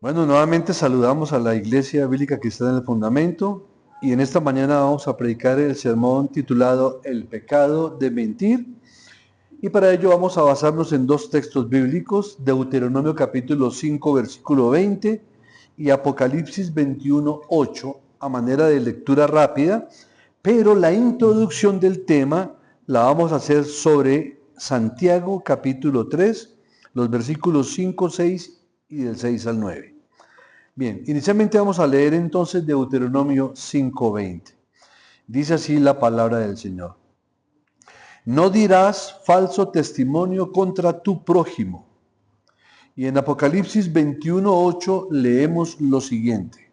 Bueno, nuevamente saludamos a la Iglesia Bíblica Cristiana del Fundamento y en esta mañana vamos a predicar el sermón titulado El pecado de mentir, y para ello vamos a basarnos en dos textos bíblicos: Deuteronomio capítulo 5 versículo 20 y Apocalipsis 21, 8, a manera de lectura rápida, pero la introducción del tema la vamos a hacer sobre Santiago capítulo 3, los versículos 5, 6 y del 6 al 9. Bien, inicialmente vamos a leer entonces Deuteronomio 5:20. Dice así la palabra del Señor: No dirás falso testimonio contra tu prójimo. Y en Apocalipsis 21:8 leemos lo siguiente: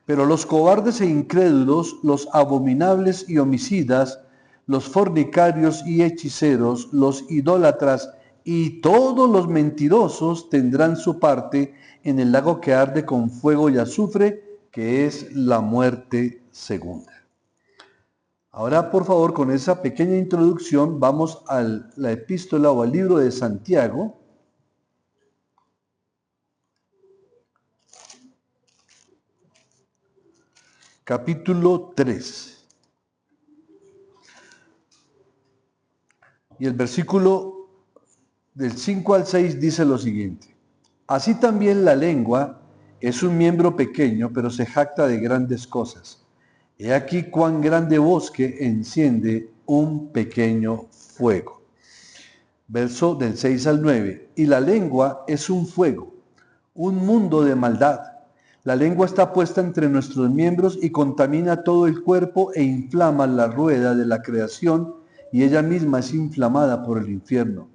Pero los cobardes e incrédulos, los abominables y homicidas, los fornicarios y hechiceros, los idólatras y todos los mentirosos tendrán su parte en el lago que arde con fuego y azufre, que es la muerte segunda. Ahora, por favor, con esa pequeña introducción, vamos a la epístola o al libro de Santiago, capítulo 3. Y el versículo del 5 al 6 dice lo siguiente: Así también la lengua es un miembro pequeño, pero se jacta de grandes cosas. He aquí cuán grande bosque enciende un pequeño fuego. Verso del 6 al 9. Y la lengua es un fuego, un mundo de maldad. La lengua está puesta entre nuestros miembros y contamina todo el cuerpo e inflama la rueda de la creación, y ella misma es inflamada por el infierno.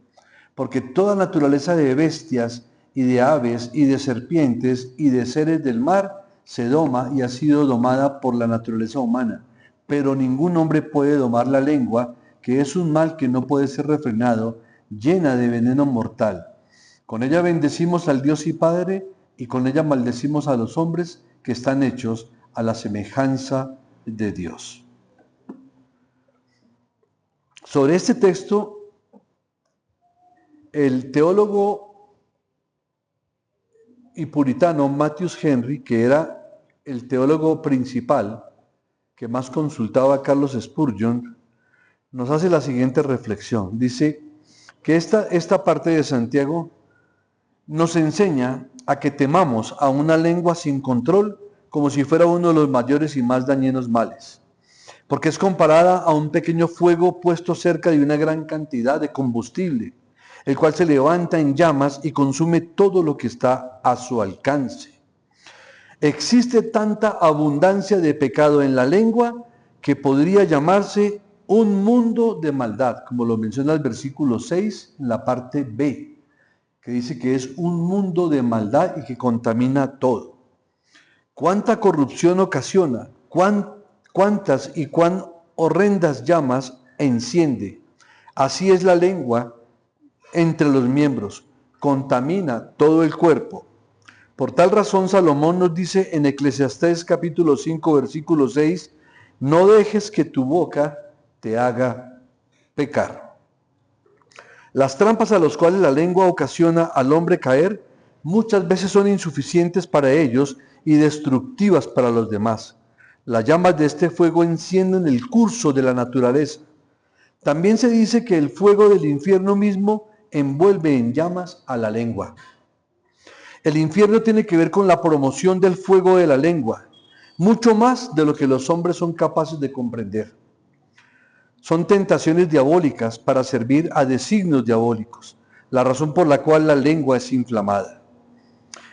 Porque toda naturaleza de bestias y de aves y de serpientes y de seres del mar se doma y ha sido domada por la naturaleza humana. Pero ningún hombre puede domar la lengua, que es un mal que no puede ser refrenado, llena de veneno mortal. Con ella bendecimos al Dios y Padre, y con ella maldecimos a los hombres que están hechos a la semejanza de Dios. Sobre este texto, el teólogo y puritano Matthews Henry, que era el teólogo principal que más consultaba a Carlos Spurgeon, nos hace la siguiente reflexión. Dice que esta parte de Santiago nos enseña a que temamos a una lengua sin control como si fuera uno de los mayores y más dañinos males, porque es comparada a un pequeño fuego puesto cerca de una gran cantidad de combustible, el cual se levanta en llamas y consume todo lo que está a su alcance. Existe tanta abundancia de pecado en la lengua que podría llamarse un mundo de maldad, como lo menciona el versículo 6 en la parte B, que dice que es un mundo de maldad y que contamina todo. ¿Cuánta corrupción ocasiona? ¿Cuántas y cuán horrendas llamas enciende? Así es la lengua entre los miembros, contamina todo el cuerpo. Por tal razón, Salomón nos dice en Eclesiastés capítulo 5, versículo 6, no dejes que tu boca te haga pecar. Las trampas a las cuales la lengua ocasiona al hombre caer muchas veces son insuficientes para ellos y destructivas para los demás. Las llamas de este fuego encienden el curso de la naturaleza. También se dice que el fuego del infierno mismo envuelve en llamas a la lengua. El infierno tiene que ver con la promoción del fuego de la lengua, mucho más de lo que los hombres son capaces de comprender. Son tentaciones diabólicas para servir a designios diabólicos, la razón por la cual la lengua es inflamada.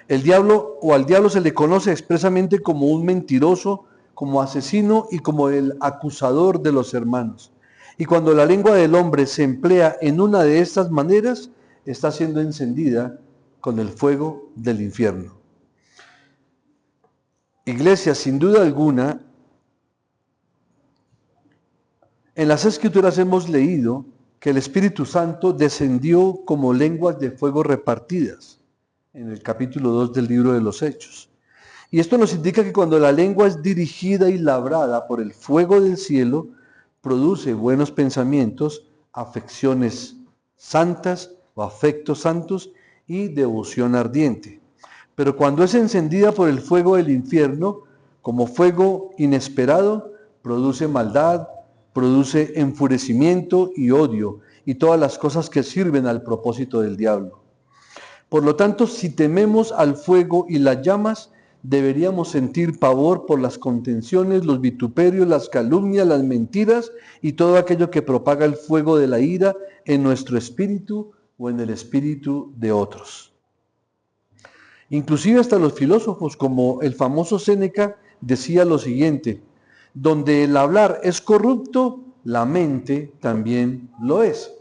El diablo, o al diablo se le conoce expresamente como un mentiroso, como asesino y como el acusador de los hermanos. Y cuando la lengua del hombre se emplea en una de estas maneras, está siendo encendida con el fuego del infierno. Iglesia, sin duda alguna, en las Escrituras hemos leído que el Espíritu Santo descendió como lenguas de fuego repartidas, en el capítulo 2 del libro de los Hechos. Y esto nos indica que cuando la lengua es dirigida y labrada por el fuego del cielo, produce buenos pensamientos, afecciones santas o afectos santos y devoción ardiente. pero cuando es encendida por el fuego del infierno, como fuego inesperado, produce maldad, produce enfurecimiento y odio, y todas las cosas que sirven al propósito del diablo. Por lo tanto, si tememos al fuego y las llamas, deberíamos sentir pavor por las contenciones, los vituperios, las calumnias, las mentiras y todo aquello que propaga el fuego de la ira en nuestro espíritu o en el espíritu de otros. Inclusive hasta los filósofos, como el famoso Séneca, decía lo siguiente: donde el hablar es corrupto, la mente también lo es.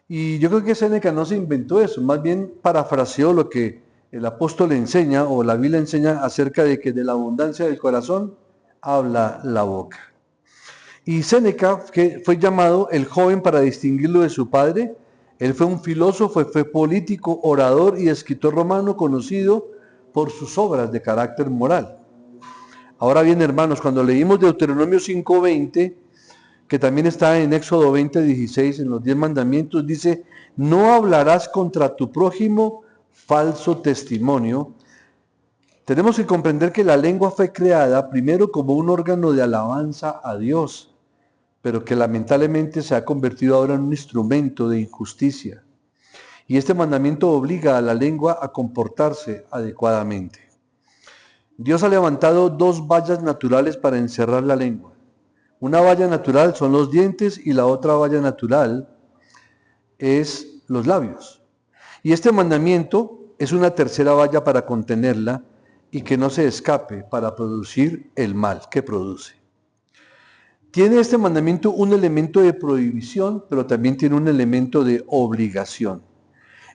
Y yo creo que Séneca no se inventó eso, más bien parafraseó lo que el apóstol enseña o la Biblia enseña acerca de que de la abundancia del corazón habla la boca. Y Séneca, que fue llamado el joven para distinguirlo de su padre, él fue un filósofo, fue político, orador y escritor romano conocido por sus obras de carácter moral. Ahora bien, hermanos, cuando leímos Deuteronomio 5:20, que también está en Éxodo 20:16, en los 10 mandamientos, dice: no hablarás contra tu prójimo falso testimonio. Tenemos que comprender que la lengua fue creada primero como un órgano de alabanza a Dios, pero que lamentablemente se ha convertido ahora en un instrumento de injusticia. Y este mandamiento obliga a la lengua a comportarse adecuadamente. Dios ha levantado dos vallas naturales para encerrar la lengua. Una valla natural son los dientes y la otra valla natural es los labios. Y este mandamiento es una tercera valla para contenerla y que no se escape para producir el mal que produce. Tiene este mandamiento un elemento de prohibición, pero también tiene un elemento de obligación.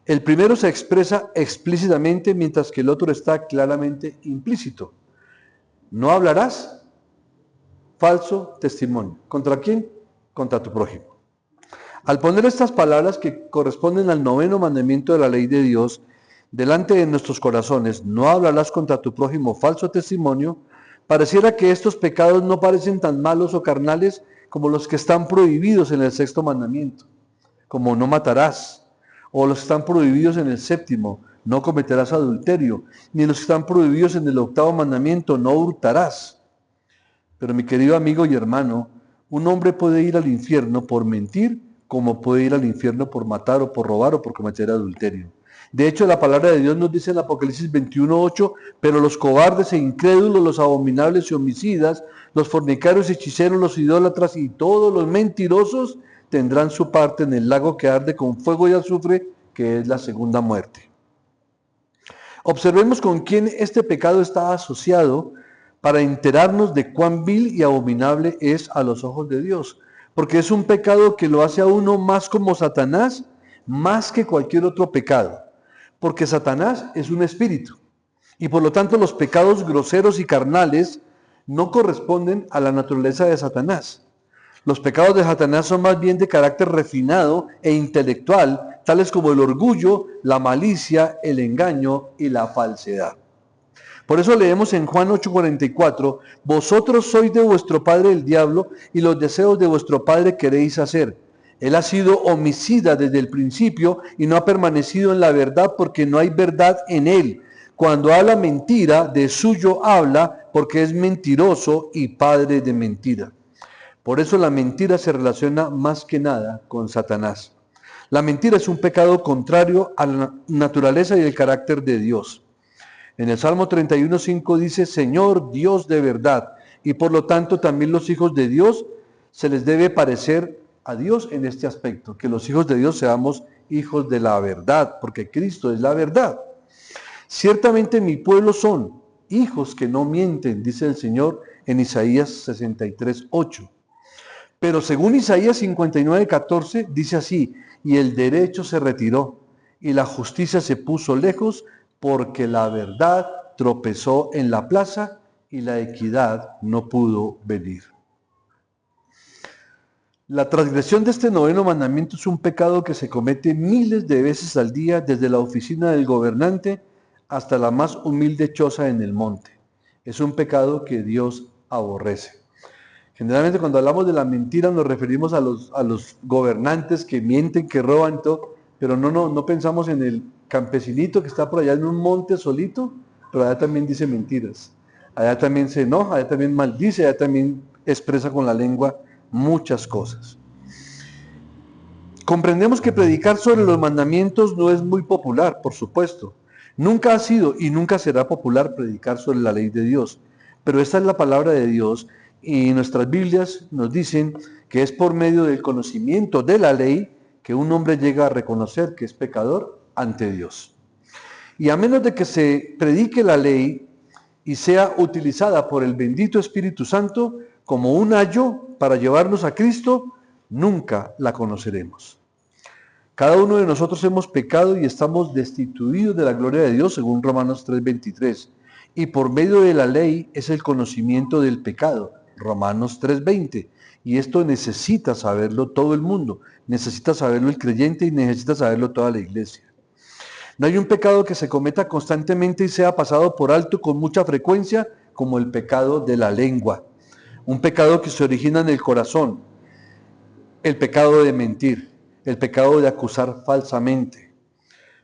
El primero se expresa explícitamente, mientras que el otro está claramente implícito. No hablarás falso testimonio. ¿Contra quién? Contra tu prójimo. Al poner estas palabras que corresponden al 9º mandamiento de la ley de Dios delante de nuestros corazones, no hablarás contra tu prójimo falso testimonio, pareciera que estos pecados no parecen tan malos o carnales como los que están prohibidos en el 6º mandamiento, como no matarás, o los que están prohibidos en el 7º, no cometerás adulterio, ni los que están prohibidos en el 8º mandamiento, no hurtarás. Pero mi querido amigo y hermano, un hombre puede ir al infierno por mentir, como puede ir al infierno por matar o por robar o por cometer adulterio. De hecho, la palabra de Dios nos dice en Apocalipsis 21:8, pero los cobardes e incrédulos, los abominables y homicidas, los fornicarios, hechiceros, los idólatras y todos los mentirosos tendrán su parte en el lago que arde con fuego y azufre, que es la segunda muerte. Observemos con quién este pecado está asociado para enterarnos de cuán vil y abominable es a los ojos de Dios. Porque es un pecado que lo hace a uno más como Satanás, más que cualquier otro pecado. Porque Satanás es un espíritu. Y por lo tanto los pecados groseros y carnales no corresponden a la naturaleza de Satanás. Los pecados de Satanás son más bien de carácter refinado e intelectual, tales como el orgullo, la malicia, el engaño y la falsedad. Por eso leemos en Juan 8:44, vosotros sois de vuestro padre el diablo y los deseos de vuestro padre queréis hacer. Él ha sido homicida desde el principio y no ha permanecido en la verdad porque no hay verdad en él. Cuando habla mentira, de suyo habla porque es mentiroso y padre de mentira. Por eso la mentira se relaciona más que nada con Satanás. La mentira es un pecado contrario a la naturaleza y el carácter de Dios. En el Salmo 31:5 dice, Señor Dios de verdad, y por lo tanto también los hijos de Dios se les debe parecer a Dios en este aspecto, que los hijos de Dios seamos hijos de la verdad, porque Cristo es la verdad. Ciertamente mi pueblo son hijos que no mienten, dice el Señor en Isaías 63:8. Pero según Isaías 59:14 dice así, y el derecho se retiró, y la justicia se puso lejos, porque la verdad tropezó en la plaza y la equidad no pudo venir. La transgresión de este 9º mandamiento es un pecado que se comete miles de veces al día desde la oficina del gobernante hasta la más humilde choza en el monte. Es un pecado que Dios aborrece. Generalmente cuando hablamos de la mentira nos referimos a los gobernantes que mienten, que roban todo, pero no pensamos en el campesinito que está por allá en un monte solito, pero allá también dice mentiras. Allá también se enoja, allá también maldice, allá también expresa con la lengua muchas cosas. Comprendemos que predicar sobre los mandamientos no es muy popular, por supuesto. Nunca ha sido y nunca será popular predicar sobre la ley de Dios. Pero esta es la palabra de Dios y nuestras Biblias nos dicen que es por medio del conocimiento de la ley que un hombre llega a reconocer que es pecador ante Dios. Y a menos de que se predique la ley y sea utilizada por el bendito Espíritu Santo como un ayo para llevarnos a Cristo, nunca la conoceremos. Cada uno de nosotros hemos pecado y estamos destituidos de la gloria de Dios, según Romanos 3:23. Y por medio de la ley es el conocimiento del pecado, Romanos 3:20. Y esto necesita saberlo todo el mundo, necesita saberlo el creyente y necesita saberlo toda la iglesia. No hay un pecado que se cometa constantemente y sea pasado por alto con mucha frecuencia como el pecado de la lengua. Un pecado que se origina en el corazón, el pecado de mentir, el pecado de acusar falsamente.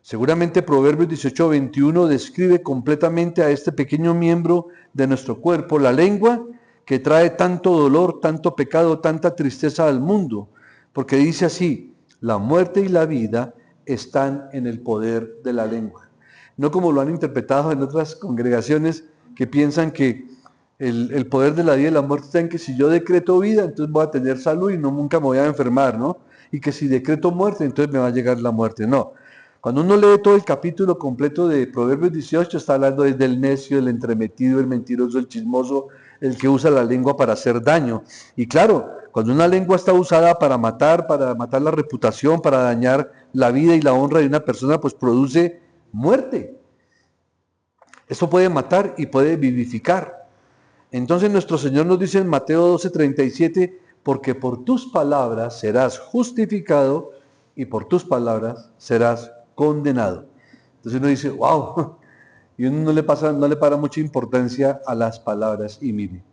Seguramente Proverbios 18:21 describe completamente a este pequeño miembro de nuestro cuerpo, la lengua, que trae tanto dolor, tanto pecado, tanta tristeza al mundo, porque dice así: la muerte y la vida están en el poder de la lengua. No como lo han interpretado en otras congregaciones que piensan que el poder de la vida y la muerte está en que si yo decreto vida, entonces voy a tener salud y nunca me voy a enfermar, ¿no? Y que si decreto muerte, entonces me va a llegar la muerte. No. Cuando uno lee todo el capítulo completo de Proverbios 18, está hablando desde el necio, el entremetido, el mentiroso, el chismoso, el que usa la lengua para hacer daño. Y claro, cuando una lengua está usada para matar la reputación, para dañar la vida y la honra de una persona, pues produce muerte. Esto puede matar y puede vivificar. Entonces nuestro Señor nos dice en Mateo 12:37, porque por tus palabras serás justificado y por tus palabras serás condenado. Entonces uno dice, wow, y uno no le para mucha importancia a las palabras. Y mire,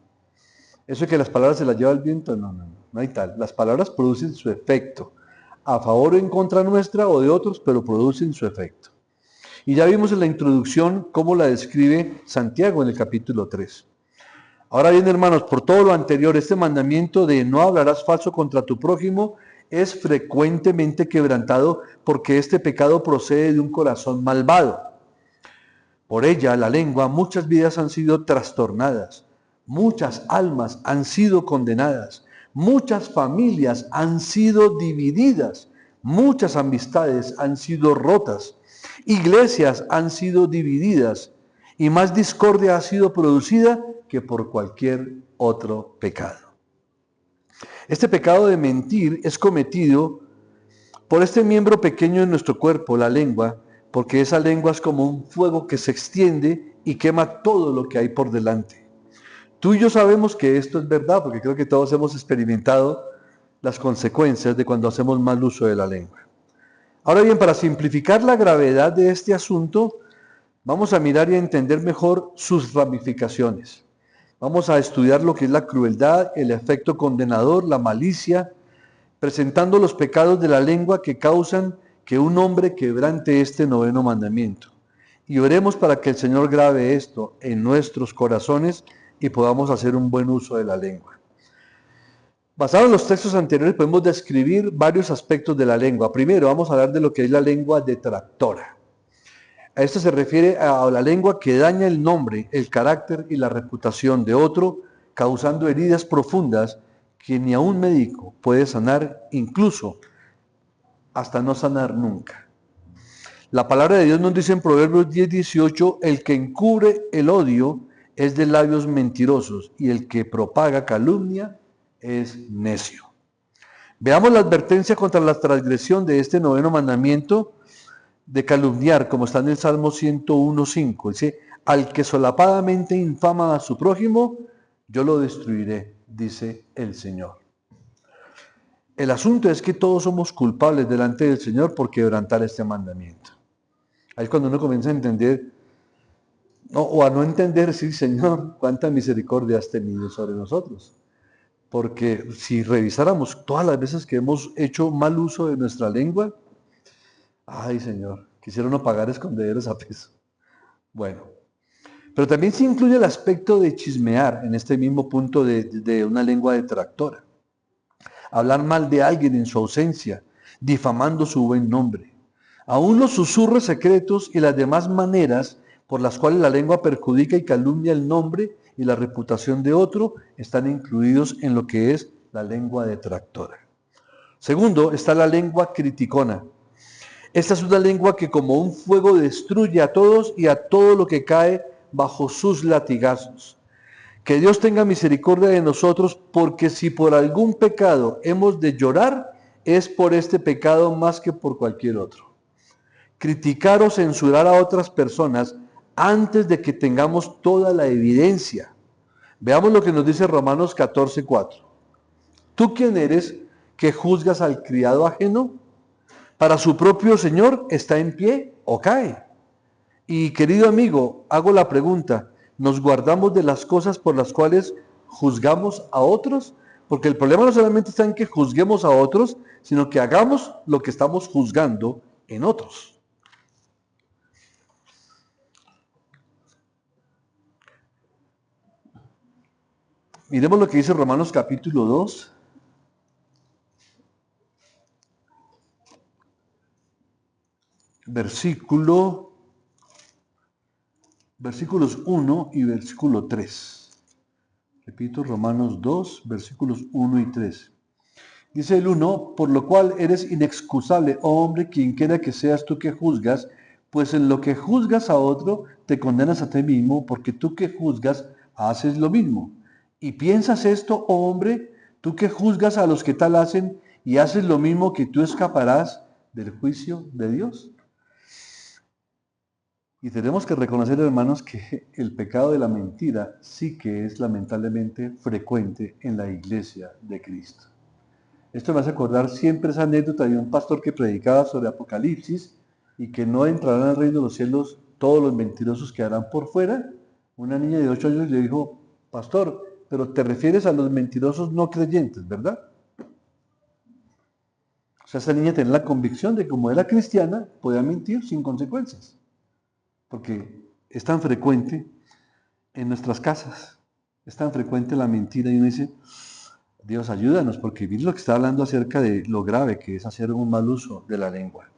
eso de que las palabras se las lleva el viento, no hay tal. Las palabras producen su efecto, a favor o en contra nuestra o de otros, pero producen su efecto. Y ya vimos en la introducción cómo la describe Santiago en el capítulo 3. Ahora bien, hermanos, por todo lo anterior, este mandamiento de no hablarás falso contra tu prójimo es frecuentemente quebrantado porque este pecado procede de un corazón malvado. Por ella, la lengua, muchas vidas han sido trastornadas, muchas almas han sido condenadas, muchas familias han sido divididas, muchas amistades han sido rotas, iglesias han sido divididas y más discordia ha sido producida que por cualquier otro pecado. Este pecado de mentir es cometido por este miembro pequeño de nuestro cuerpo, la lengua, porque esa lengua es como un fuego que se extiende y quema todo lo que hay por delante. Tú y yo sabemos que esto es verdad, porque creo que todos hemos experimentado las consecuencias de cuando hacemos mal uso de la lengua. Ahora bien, para simplificar la gravedad de este asunto, vamos a mirar y a entender mejor sus ramificaciones. Vamos a estudiar lo que es la crueldad, el efecto condenador, la malicia, presentando los pecados de la lengua que causan que un hombre quebrante este noveno mandamiento. Y oremos para que el Señor grabe esto en nuestros corazones y podamos hacer un buen uso de la lengua. Basado en los textos anteriores podemos describir varios aspectos de la lengua. Primero vamos a hablar de lo que es la lengua detractora. A esto se refiere a la lengua que daña el nombre, el carácter y la reputación de otro, causando heridas profundas que ni a un médico puede sanar, incluso hasta no sanar nunca. La palabra de Dios nos dice en Proverbios 10:18, el que encubre el odio es de labios mentirosos y el que propaga calumnia es necio. Veamos la advertencia contra la transgresión de este noveno mandamiento de calumniar, como está en el Salmo 101:5. Dice, al que solapadamente infama a su prójimo, yo lo destruiré, dice el Señor. El asunto es que todos somos culpables delante del Señor por quebrantar este mandamiento. Ahí es cuando uno comienza a entender, o a no entender, sí, Señor, cuánta misericordia has tenido sobre nosotros. Porque si revisáramos todas las veces que hemos hecho mal uso de nuestra lengua, ay, Señor, quisiera uno pagar escondederos a peso. Bueno, Pero también se incluye el aspecto de chismear en este mismo punto de una lengua detractora. Hablar mal de alguien en su ausencia, difamando su buen nombre. Aún los susurros secretos y las demás maneras por las cuales la lengua perjudica y calumnia el nombre y la reputación de otro están incluidos en lo que es la lengua detractora. Segundo, está la lengua criticona. Esta es una lengua que como un fuego destruye a todos y a todo lo que cae bajo sus latigazos. Que Dios tenga misericordia de nosotros, porque si por algún pecado hemos de llorar, es por este pecado más que por cualquier otro. Criticar o censurar a otras personas antes de que tengamos toda la evidencia. Veamos lo que nos dice Romanos 14:4. ¿Tú quién eres que juzgas al criado ajeno? Para su propio Señor está en pie o cae. Y querido amigo, hago la pregunta, ¿nos guardamos de las cosas por las cuales juzgamos a otros? Porque el problema no solamente está en que juzguemos a otros, sino que hagamos lo que estamos juzgando en otros. Miremos lo que dice Romanos capítulo 2. Versículos 1 y versículo 3. Repito, Romanos 2, versículos 1 y 3. Dice el 1, por lo cual eres inexcusable, oh hombre, quien quiera que seas tú que juzgas, pues en lo que juzgas a otro, te condenas a ti mismo, porque tú que juzgas, haces lo mismo. Y piensas esto, oh hombre, tú que juzgas a los que tal hacen, y haces lo mismo, que tú escaparás del juicio de Dios. Y tenemos que reconocer, hermanos, que el pecado de la mentira sí que es lamentablemente frecuente en la iglesia de Cristo. Esto me hace acordar siempre esa anécdota de un pastor que predicaba sobre Apocalipsis y que no entrarán al reino de los cielos todos los mentirosos que harán por fuera. Una niña de 8 años le dijo, pastor, pero te refieres a los mentirosos no creyentes, ¿verdad? O sea, esa niña tenía la convicción de que como era cristiana, podía mentir sin consecuencias. Porque es tan frecuente en nuestras casas, es tan frecuente la mentira y uno dice, Dios ayúdanos, porque mire lo que está hablando acerca de lo grave que es hacer un mal uso de la lengua.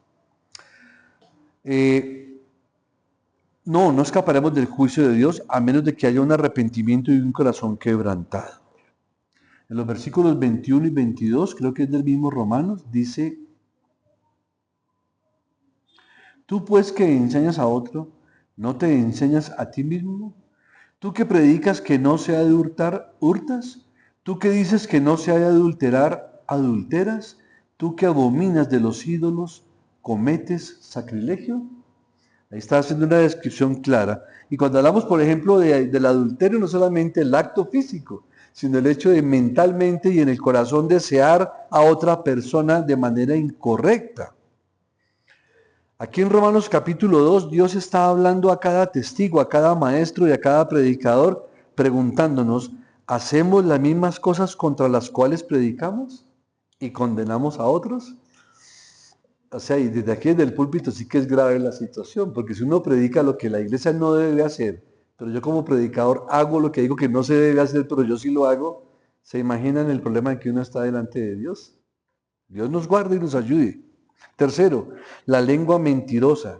No escaparemos del juicio de Dios a menos de que haya un arrepentimiento y un corazón quebrantado. En los versículos 21 y 22, creo que es del mismo Romanos, dice, tú pues que enseñas a otro, ¿no te enseñas a ti mismo? Tú que predicas que no se ha de hurtar, ¿hurtas? Tú que dices que no se ha de adulterar, ¿adulteras? Tú que abominas de los ídolos, ¿cometes sacrilegio? Ahí está haciendo una descripción clara. Y cuando hablamos, por ejemplo, del adulterio, no solamente el acto físico, sino el hecho de mentalmente y en el corazón desear a otra persona de manera incorrecta. Aquí en Romanos capítulo 2, Dios está hablando a cada testigo, a cada maestro y a cada predicador, preguntándonos, ¿hacemos las mismas cosas contra las cuales predicamos y condenamos a otros? O sea, y desde aquí, desde el púlpito, sí que es grave la situación, porque si uno predica lo que la iglesia no debe hacer, pero yo como predicador hago lo que digo que no se debe hacer, pero yo sí lo hago, ¿se imaginan el problema de que uno está delante de Dios? Dios nos guarde y nos ayude. Tercero, la lengua mentirosa.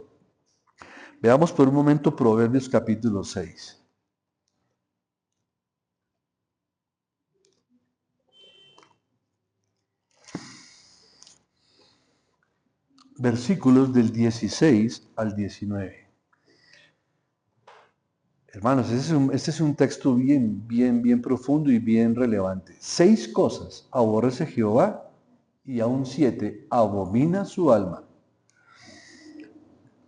Veamos por un momento Proverbios capítulo 6. Versículos del 16 al 19. Hermanos, este es un texto bien profundo y bien relevante. 6 cosas aborrece Jehová y aún 7 abomina su alma.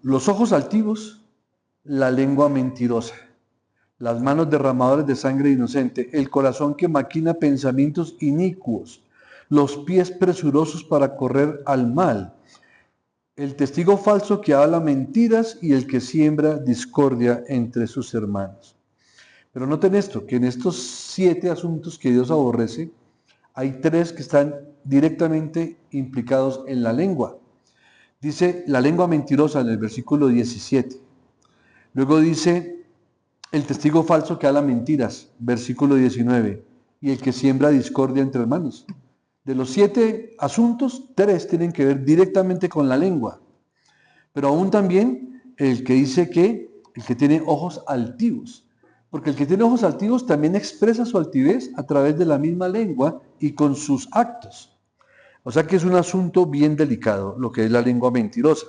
Los ojos altivos, la lengua mentirosa, las manos derramadoras de sangre inocente, el corazón que maquina pensamientos inicuos, los pies presurosos para correr al mal, el testigo falso que habla mentiras y el que siembra discordia entre sus hermanos. Pero noten esto, que en estos 7 asuntos que Dios aborrece, hay 3 que están directamente implicados en la lengua. Dice la lengua mentirosa en el versículo 17. Luego dice el testigo falso que habla mentiras, versículo 19, y el que siembra discordia entre hermanos. De los 7 asuntos, 3 tienen que ver directamente con la lengua, pero aún también el que dice que el que tiene ojos altivos, porque el que tiene ojos altivos también expresa su altivez a través de la misma lengua y con sus actos. O sea que es un asunto bien delicado lo que es la lengua mentirosa,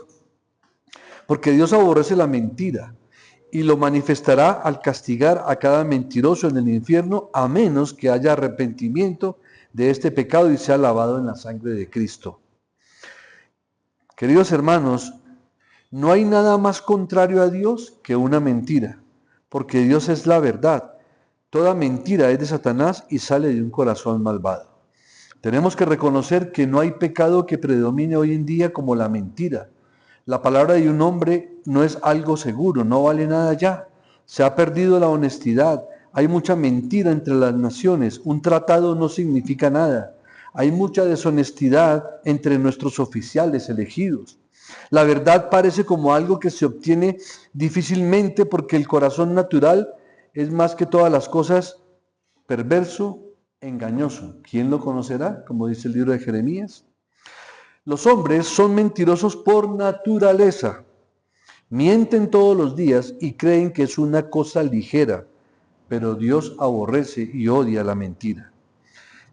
porque Dios aborrece la mentira y lo manifestará al castigar a cada mentiroso en el infierno, a menos que haya arrepentimiento de este pecado y sea lavado en la sangre de Cristo. Queridos hermanos, no hay nada más contrario a Dios que una mentira, porque Dios es la verdad. Toda mentira es de Satanás y sale de un corazón malvado. Tenemos que reconocer que no hay pecado que predomine hoy en día como la mentira. La palabra de un hombre no es algo seguro, no vale nada ya. Se ha perdido la honestidad. Hay mucha mentira entre las naciones. Un tratado no significa nada. Hay mucha deshonestidad entre nuestros oficiales elegidos. La verdad parece como algo que se obtiene difícilmente porque el corazón natural es más que todas las cosas perverso, engañoso. ¿Quién lo conocerá? Como dice el libro de Jeremías. Los hombres son mentirosos por naturaleza. Mienten todos los días y creen que es una cosa ligera, pero Dios aborrece y odia la mentira.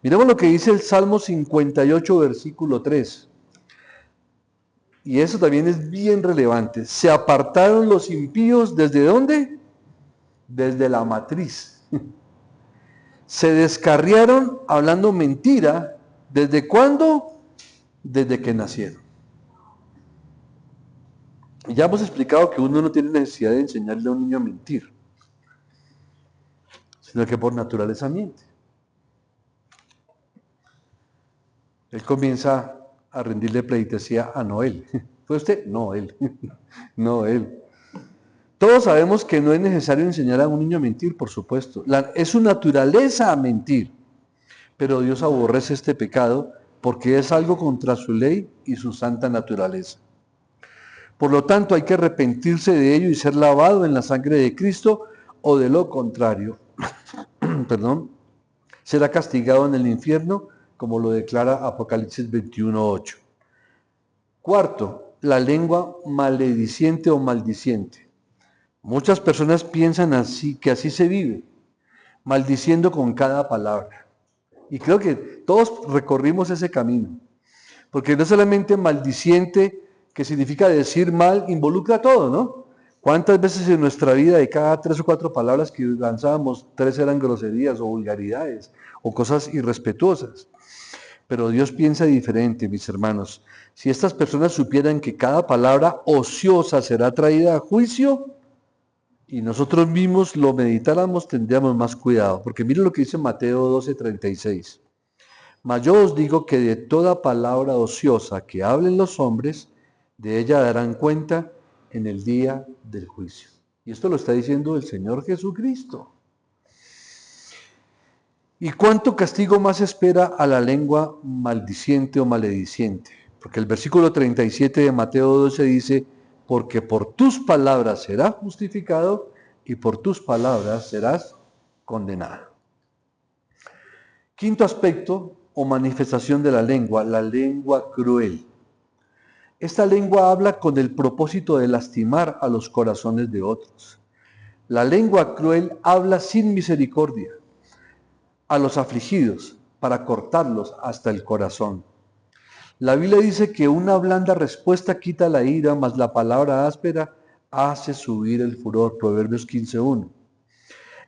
Miremos lo que dice el Salmo 58, versículo 3. Y eso también es bien relevante. Se apartaron los impíos, ¿desde dónde? Desde la matriz. Se descarriaron hablando mentira. ¿Desde cuándo? Desde que nacieron. Y ya hemos explicado que uno no tiene necesidad de enseñarle a un niño a mentir, sino que por naturaleza miente. Él comienza a rendirle pleitesía a Noel. ¿Fue usted? No, él. No, él. Todos sabemos que no es necesario enseñar a un niño a mentir, por supuesto. Es su naturaleza a mentir. Pero Dios aborrece este pecado porque es algo contra su ley y su santa naturaleza. Por lo tanto, hay que arrepentirse de ello y ser lavado en la sangre de Cristo, o de lo contrario, será castigado en el infierno, como lo declara Apocalipsis 21:8. Cuarto, la lengua malediciente o maldiciente. Muchas personas piensan así, que así se vive, maldiciendo con cada palabra. Y creo que todos recorrimos ese camino, porque no solamente maldiciente, que significa decir mal, involucra todo, ¿no? ¿Cuántas veces en nuestra vida, de cada 3 o 4 palabras que lanzábamos, 3 eran groserías o vulgaridades o cosas irrespetuosas? Pero Dios piensa diferente, mis hermanos. Si estas personas supieran que cada palabra ociosa será traída a juicio y nosotros mismos lo meditáramos, tendríamos más cuidado. Porque miren lo que dice Mateo 12:36. Mas yo os digo que de toda palabra ociosa que hablen los hombres, de ella darán cuenta en el día del juicio. Y esto lo está diciendo el Señor Jesucristo. ¿Y cuánto castigo más espera a la lengua maldiciente o malediciente? Porque el versículo 37 de Mateo 12 dice, porque por tus palabras serás justificado y por tus palabras serás condenado. Quinto aspecto o manifestación de la lengua cruel. Esta lengua habla con el propósito de lastimar a los corazones de otros. La lengua cruel habla sin misericordia a los afligidos para cortarlos hasta el corazón. La Biblia dice que una blanda respuesta quita la ira, mas la palabra áspera hace subir el furor. Proverbios 15:1.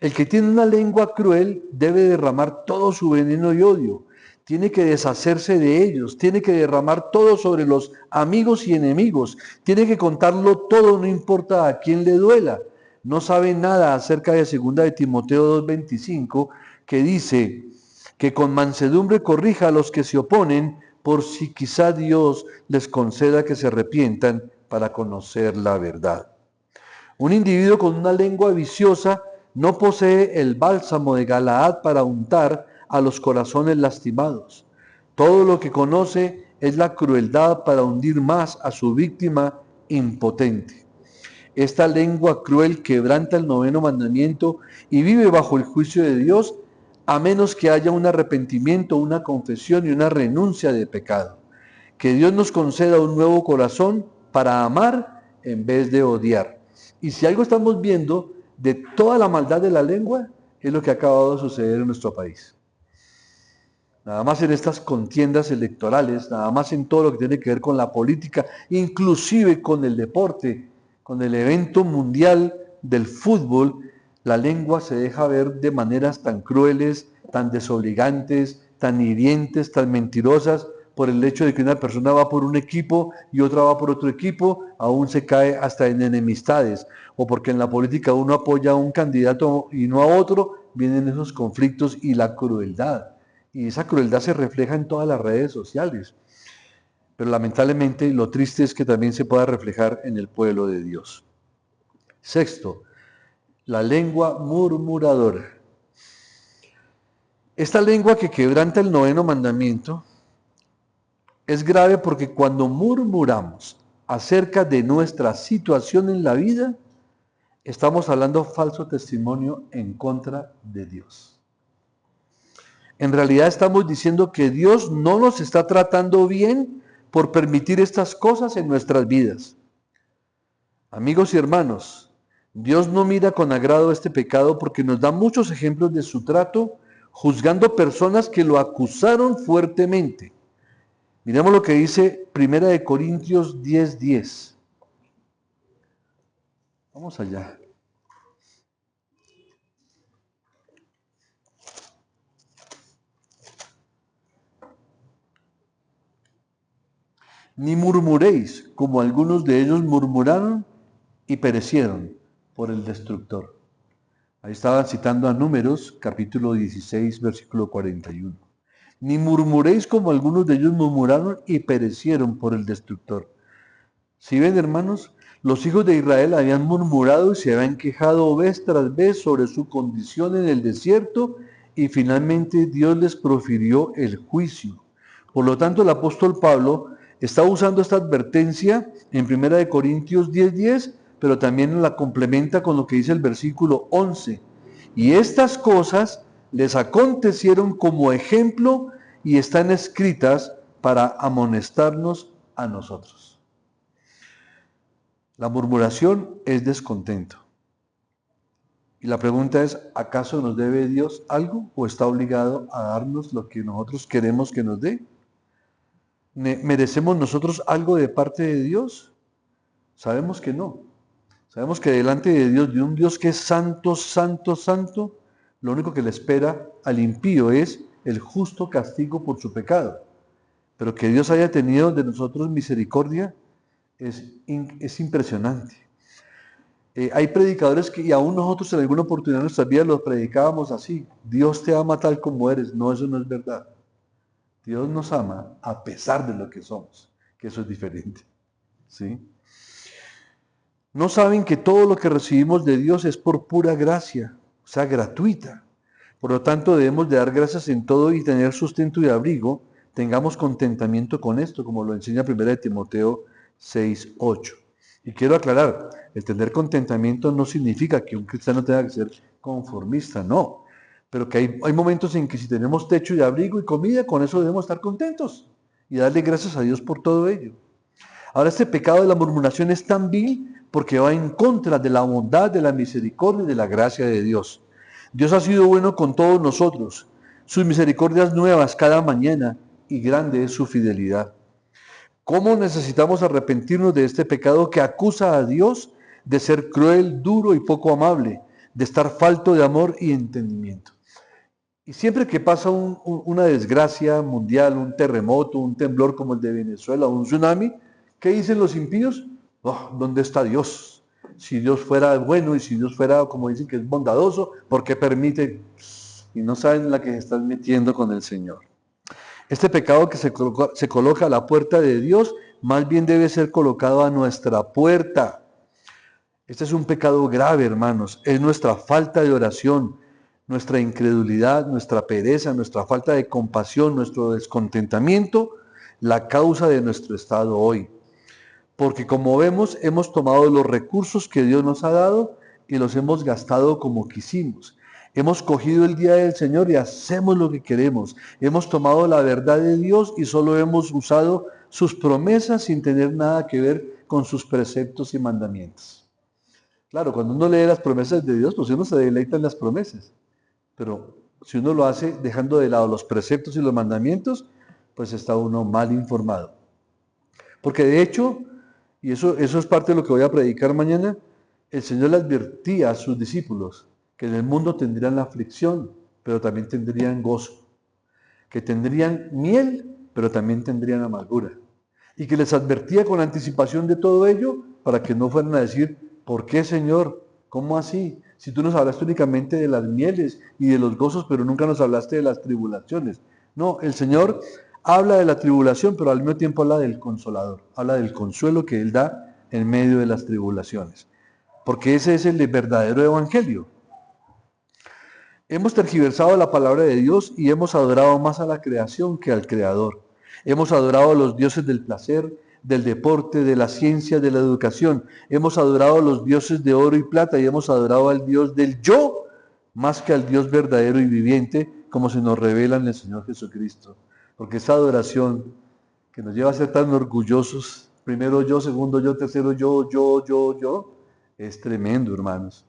El que tiene una lengua cruel debe derramar todo su veneno y odio. Tiene que deshacerse de ellos, tiene que derramar todo sobre los amigos y enemigos, tiene que contarlo todo, no importa a quién le duela. No sabe nada acerca de 2 de Timoteo 2:25, que dice que con mansedumbre corrija a los que se oponen, por si quizá Dios les conceda que se arrepientan para conocer la verdad. Un individuo con una lengua viciosa no posee el bálsamo de Galaad para untar a los corazones lastimados. Todo lo que conoce es la crueldad para hundir más a su víctima impotente. Esta lengua cruel quebranta el 9º mandamiento y vive bajo el juicio de Dios, a menos que haya un arrepentimiento, una confesión y una renuncia de pecado. Que Dios nos conceda un nuevo corazón para amar en vez de odiar. Y si algo estamos viendo de toda la maldad de la lengua, es lo que ha acabado de suceder en nuestro país. Nada más en estas contiendas electorales, nada más en todo lo que tiene que ver con la política, inclusive con el deporte, con el evento mundial del fútbol, la lengua se deja ver de maneras tan crueles, tan desobligantes, tan hirientes, tan mentirosas, por el hecho de que una persona va por un equipo y otra va por otro equipo, aún se cae hasta en enemistades, o porque en la política uno apoya a un candidato y no a otro, vienen esos conflictos y la crueldad. Y esa crueldad se refleja en todas las redes sociales. Pero lamentablemente lo triste es que también se pueda reflejar en el pueblo de Dios. Sexto, la lengua murmuradora. Esta lengua que quebranta el 9º mandamiento es grave porque cuando murmuramos acerca de nuestra situación en la vida, estamos hablando falso testimonio en contra de Dios. En realidad estamos diciendo que Dios no nos está tratando bien por permitir estas cosas en nuestras vidas. Amigos y hermanos, Dios no mira con agrado este pecado porque nos da muchos ejemplos de su trato, juzgando personas que lo acusaron fuertemente. Miremos lo que dice 1 Corintios 10:10. Vamos allá. Ni murmuréis, como algunos de ellos murmuraron y perecieron por el destructor. Ahí estaban citando a Números, capítulo 16, versículo 41. Ni murmuréis como algunos de ellos murmuraron y perecieron por el destructor. ¿Sí ven, hermanos? Los hijos de Israel habían murmurado y se habían quejado vez tras vez sobre su condición en el desierto y finalmente Dios les profirió el juicio. Por lo tanto, el apóstol Pablo está usando esta advertencia en 1 Corintios 10:10, pero también la complementa con lo que dice el versículo 11. Y estas cosas les acontecieron como ejemplo y están escritas para amonestarnos a nosotros. La murmuración es descontento. Y la pregunta es, ¿acaso nos debe Dios algo o está obligado a darnos lo que nosotros queremos que nos dé? ¿Merecemos nosotros algo de parte de Dios? Sabemos que no. Sabemos que delante de Dios, de un Dios que es santo, santo, santo, lo único que le espera al impío es el justo castigo por su pecado. Pero que Dios haya tenido de nosotros misericordia es impresionante. Hay predicadores que, y aún nosotros en alguna oportunidad de nuestras vidas los predicábamos así: Dios te ama tal como eres. No, eso no es verdad. Dios nos ama a pesar de lo que somos, que eso es diferente. ¿Sí? No saben que todo lo que recibimos de Dios es por pura gracia, o sea, gratuita. Por lo tanto, debemos de dar gracias en todo y tener sustento y abrigo. Tengamos contentamiento con esto, como lo enseña 1 Timoteo 6:8. Y quiero aclarar, el tener contentamiento no significa que un cristiano tenga que ser conformista, no. Pero que hay momentos en que si tenemos techo y abrigo y comida, con eso debemos estar contentos y darle gracias a Dios por todo ello. Ahora, este pecado de la murmuración es tan vil porque va en contra de la bondad, de la misericordia y de la gracia de Dios. Dios ha sido bueno con todos nosotros. Sus misericordias nuevas cada mañana y grande es su fidelidad. ¿Cómo necesitamos arrepentirnos de este pecado que acusa a Dios de ser cruel, duro y poco amable, de estar falto de amor y entendimiento? Y siempre que pasa una desgracia mundial, un terremoto, un temblor como el de Venezuela, un tsunami, ¿qué dicen los impíos? Oh, ¿dónde está Dios? Si Dios fuera bueno y si Dios fuera, como dicen, que es bondadoso, ¿por qué permite? Y no saben la que se están metiendo con el Señor. Este pecado que se coloca a la puerta de Dios, más bien debe ser colocado a nuestra puerta. Este es un pecado grave, hermanos. Es nuestra falta de oración, nuestra incredulidad, nuestra pereza, nuestra falta de compasión, nuestro descontentamiento, la causa de nuestro estado hoy. porque como vemos, hemos tomado los recursos que Dios nos ha dado y los hemos gastado como quisimos. Hemos cogido el día del Señor y hacemos lo que queremos. Hemos tomado la verdad de Dios y solo hemos usado sus promesas sin tener nada que ver con sus preceptos y mandamientos. Claro, cuando uno lee las promesas de Dios, pues uno se deleita en las promesas. Pero si uno lo hace dejando de lado los preceptos y los mandamientos, pues está uno mal informado. Porque de hecho, y eso es parte de lo que voy a predicar mañana, el Señor le advertía a sus discípulos que en el mundo tendrían la aflicción, pero también tendrían gozo. Que tendrían miel, pero también tendrían amargura. Y que les advertía con anticipación de todo ello para que no fueran a decir, ¿por qué, Señor? ¿Cómo así? Si tú nos hablaste únicamente de las mieles y de los gozos, pero nunca nos hablaste de las tribulaciones. No, el Señor habla de la tribulación, pero al mismo tiempo habla del Consolador, habla del consuelo que Él da en medio de las tribulaciones. Porque ese es el verdadero evangelio. Hemos tergiversado la palabra de Dios y hemos adorado más a la creación que al Creador. Hemos adorado a los dioses del placer, del deporte, de la ciencia, de la educación. Hemos adorado a los dioses de oro y plata y hemos adorado al Dios del yo más que al Dios verdadero y viviente, como se nos revela en el Señor Jesucristo. Porque esa adoración que nos lleva a ser tan orgullosos, primero yo, segundo yo, tercero yo, es tremendo, hermanos.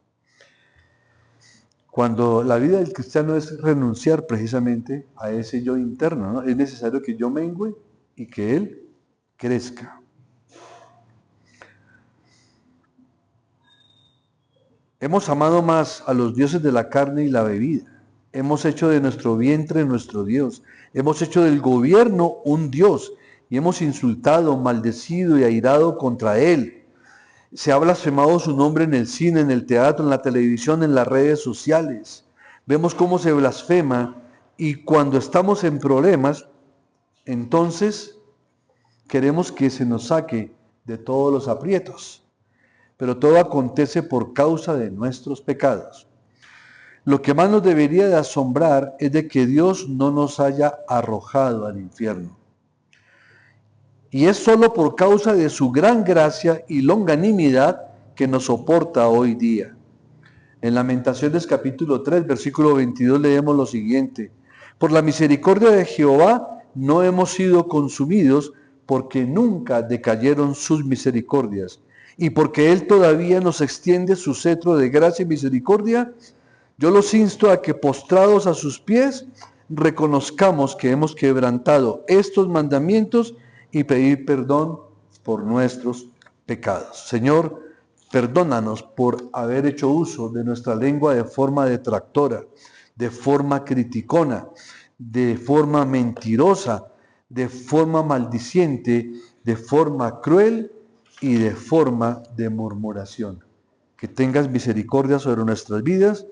Cuando la vida del cristiano es renunciar precisamente a ese yo interno, ¿no? Es necesario que yo mengüe y que Él crezca. Hemos amado más a los dioses de la carne y la bebida. Hemos hecho de nuestro vientre nuestro Dios. Hemos hecho del gobierno un Dios y hemos insultado, maldecido y airado contra Él. Se ha blasfemado su nombre en el cine, en el teatro, en la televisión, en las redes sociales. Vemos cómo se blasfema y cuando estamos en problemas, entonces queremos que se nos saque de todos los aprietos. Pero todo acontece por causa de nuestros pecados. Lo que más nos debería de asombrar es de que Dios no nos haya arrojado al infierno. Y es solo por causa de su gran gracia y longanimidad que nos soporta hoy día. En Lamentaciones capítulo 3, versículo 22 leemos lo siguiente: por la misericordia de Jehová no hemos sido consumidos, porque nunca decayeron sus misericordias. Y porque Él todavía nos extiende su cetro de gracia y misericordia, yo los insto a que postrados a sus pies, reconozcamos que hemos quebrantado estos mandamientos y pedir perdón por nuestros pecados. Señor, perdónanos por haber hecho uso de nuestra lengua de forma detractora, de forma criticona, de forma mentirosa, de forma maldiciente, de forma cruel y de forma de murmuración. Que tengas misericordia sobre nuestras vidas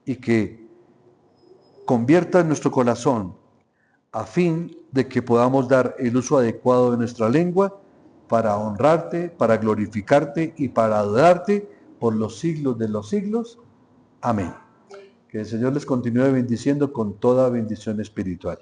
y que conviertas nuestro corazón a fin de que podamos dar el uso adecuado de nuestra lengua para honrarte, para glorificarte y para adorarte por los siglos de los siglos. Amén. Que el Señor les continúe bendiciendo con toda bendición espiritual.